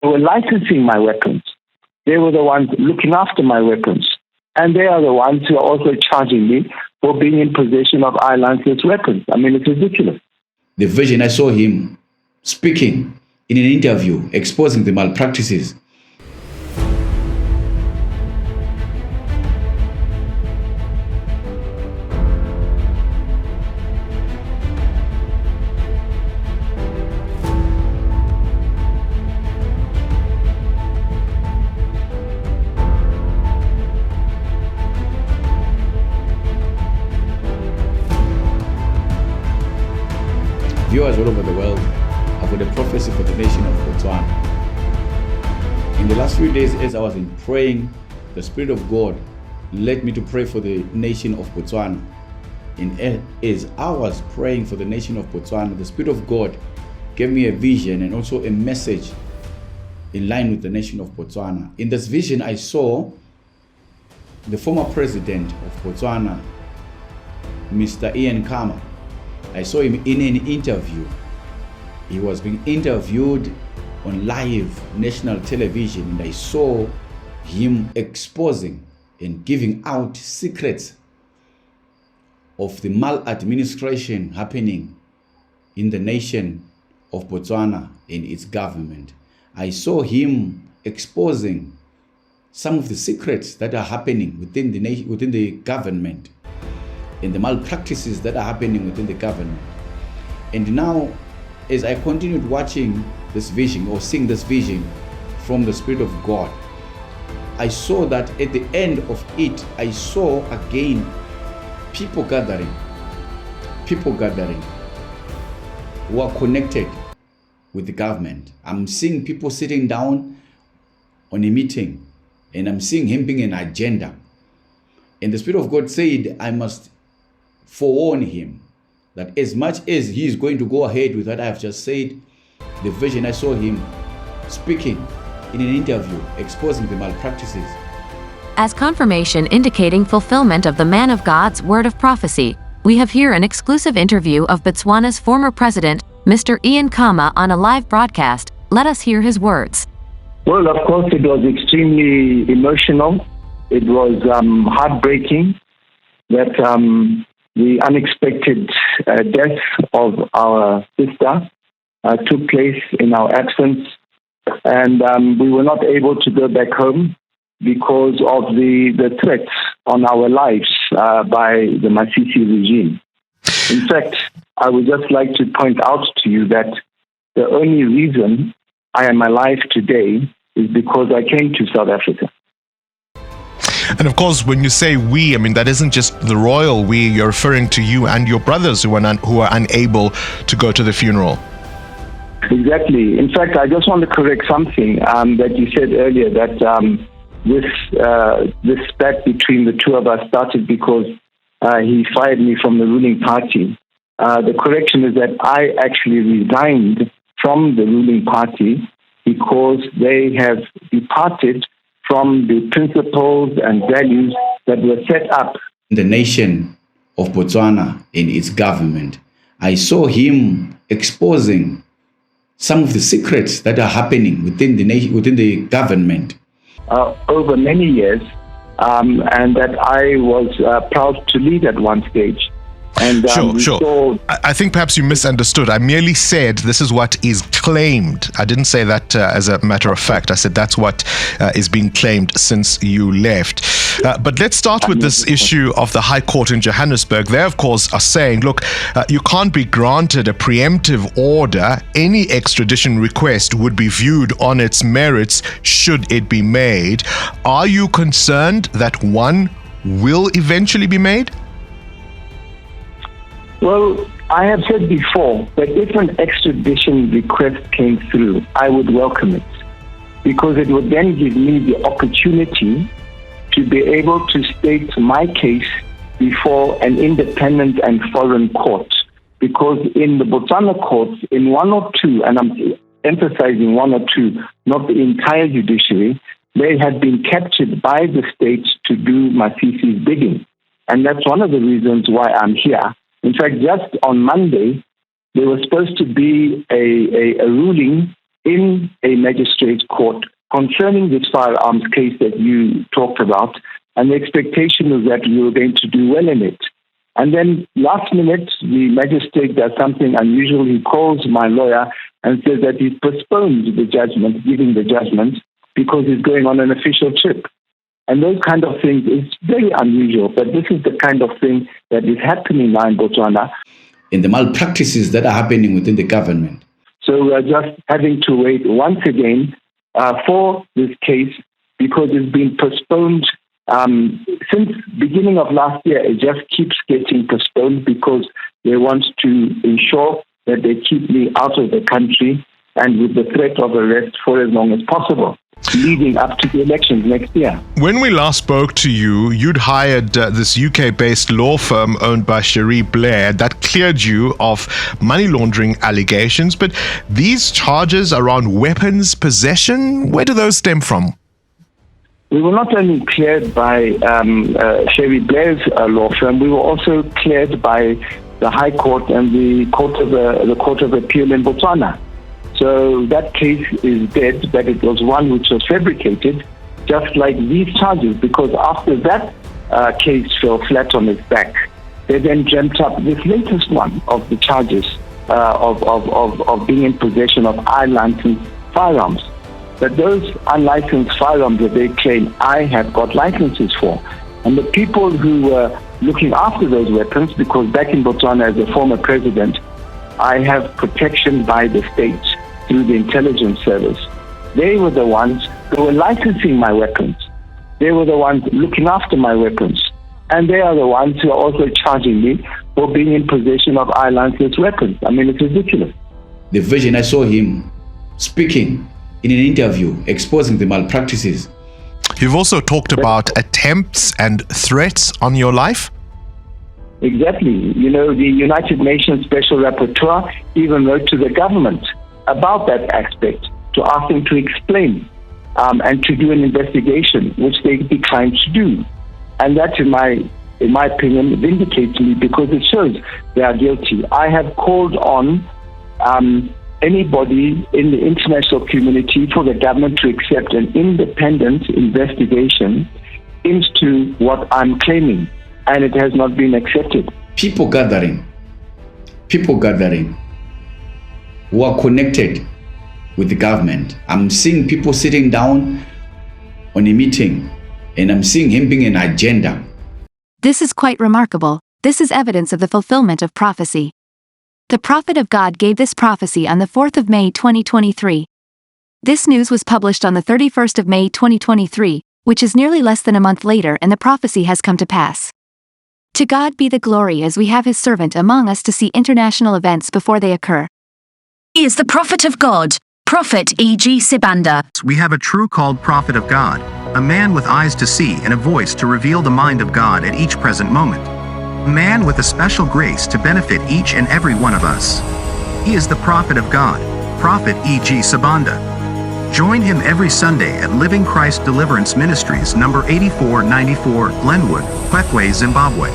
They were licensing my weapons. They were the ones looking after my weapons. And they are the ones who are also charging me for being in possession of unlicensed weapons. I mean, it's ridiculous. The vision, I saw him speaking in an interview, exposing the malpractices. Viewers all over the world, I've got a prophecy for the nation of Botswana. In the last few days, as I was praying, the Spirit of God led me to pray for the nation of Botswana. And as I was praying for the nation of Botswana, the Spirit of God gave me a vision and also a message in line with the nation of Botswana. In this vision, I saw the former president of Botswana, Mr. Ian Khama. I saw him in an interview. He was being interviewed on live national television, and I saw him exposing and giving out secrets of the maladministration happening in the nation of Botswana and its government. I saw him exposing some of the secrets that are happening within the government, and the malpractices that are happening within the government. And now, as I continued watching this vision or seeing this vision from the Spirit of God, I saw that at the end of it, I saw again people gathering who are connected with the government. I'm seeing people sitting down on a meeting, and I'm seeing him being an agenda. And the Spirit of God said, I must forewarn him that as much as he is going to go ahead with what I have just said, the vision, I saw him speaking in an interview, exposing the malpractices. As confirmation indicating fulfillment of the man of God's word of prophecy, we have here an exclusive interview of Botswana's former president, Mr. Ian Khama, on a live broadcast. Let us hear his words. Well, of course, it was extremely emotional. It was heartbreaking that the unexpected death of our sister took place in our absence, and we were not able to go back home because of the threats on our lives by the Masisi'S regime. In fact, I would just like to point out to you that the only reason I am alive today is because I came to South Africa. And of course, when you say we, I mean, that isn't just the royal we, you're referring to you and your brothers who are unable to go to the funeral. Exactly. In fact, I just want to correct something that you said earlier, that this spat between the two of us started because he fired me from the ruling party. The correction is that I actually resigned from the ruling party because they have departed from the principles and values that were set up in the nation of Botswana and its government. I saw him exposing some of the secrets that are happening within the government over many years, and that I was proud to lead at one stage. And, sure. I think perhaps you misunderstood. I merely said this is what is claimed. I didn't say that as a matter of fact. I said that's what is being claimed since you left. But let's start with this issue of the High Court in Johannesburg. They, of course, are saying, look, you can't be granted a preemptive order. Any extradition request would be viewed on its merits should it be made. Are you concerned that one will eventually be made? Well, I have said before that if an extradition request came through, I would welcome it, because it would then give me the opportunity to be able to state my case before an independent and foreign court. Because in the Botswana courts, in one or two, and I'm emphasizing one or two, not the entire judiciary, they had been captured by the state to do Masisi'S bidding. And that's one of the reasons why I'm here. In fact, just on Monday, there was supposed to be a ruling in a magistrate's court concerning this firearms case that you talked about, and the expectation was that we were going to do well in it. And then last minute, the magistrate does something unusual. He calls my lawyer and says that he's postponed the judgment, giving the judgment, because he's going on an official trip. And those kind of things is very unusual, but this is the kind of thing that is happening now in Botswana. In the malpractices that are happening within the government. So we're just having to wait once again for this case, because it's been postponed since beginning of last year. It just keeps getting postponed because they want to ensure that they keep me out of the country and with the threat of arrest for as long as possible, leading up to the elections next year. When we last spoke to you, you'd hired this UK-based law firm owned by Cherie Blair that cleared you of money laundering allegations. But these charges around weapons possession, where do those stem from? We were not only cleared by Cherie Blair's law firm, we were also cleared by the High Court and the Court of Appeal in Botswana. So that case is dead, but it was one which was fabricated, just like these charges, because after that case fell flat on its back, they then dreamt up this latest one of the charges of being in possession of unlicensed firearms. But those unlicensed firearms that they claim I have got licenses for. And the people who were looking after those weapons, because back in Botswana as a former president, I have protection by the state through the intelligence service. They were the ones who were licensing my weapons. They were the ones looking after my weapons. And they are the ones who are also charging me for being in possession of unlicensed weapons. I mean, it's ridiculous. The version I saw him speaking in an interview, exposing the malpractices. You've also talked about attempts and threats on your life. Exactly. You know, the United Nations Special Rapporteur even wrote to the government about that aspect to ask them to explain and to do an investigation, which they declined to do. And that, in my opinion, vindicates me because it shows they are guilty. I have called on anybody in the international community for the government to accept an independent investigation into what I'm claiming, and it has not been accepted. People gathering who are connected with the government. I'm seeing people sitting down on a meeting, and I'm seeing him being an agenda. This is quite remarkable. This is evidence of the fulfillment of prophecy. The prophet of God gave this prophecy on the 4th of May 2023. This news was published on the 31st of May 2023, which is nearly less than a month later, and the prophecy has come to pass. To God be the glory, as we have his servant among us to see international events before they occur. He is the prophet of God, Prophet E.G. Sibanda. We have a true called prophet of God, a man with eyes to see and a voice to reveal the mind of God at each present moment. A man with a special grace to benefit each and every one of us. He is the prophet of God, Prophet E.G. Sibanda. Join him every Sunday at Living Christ Deliverance Ministries, number 8494, Glenwood, Kwekwe, Zimbabwe.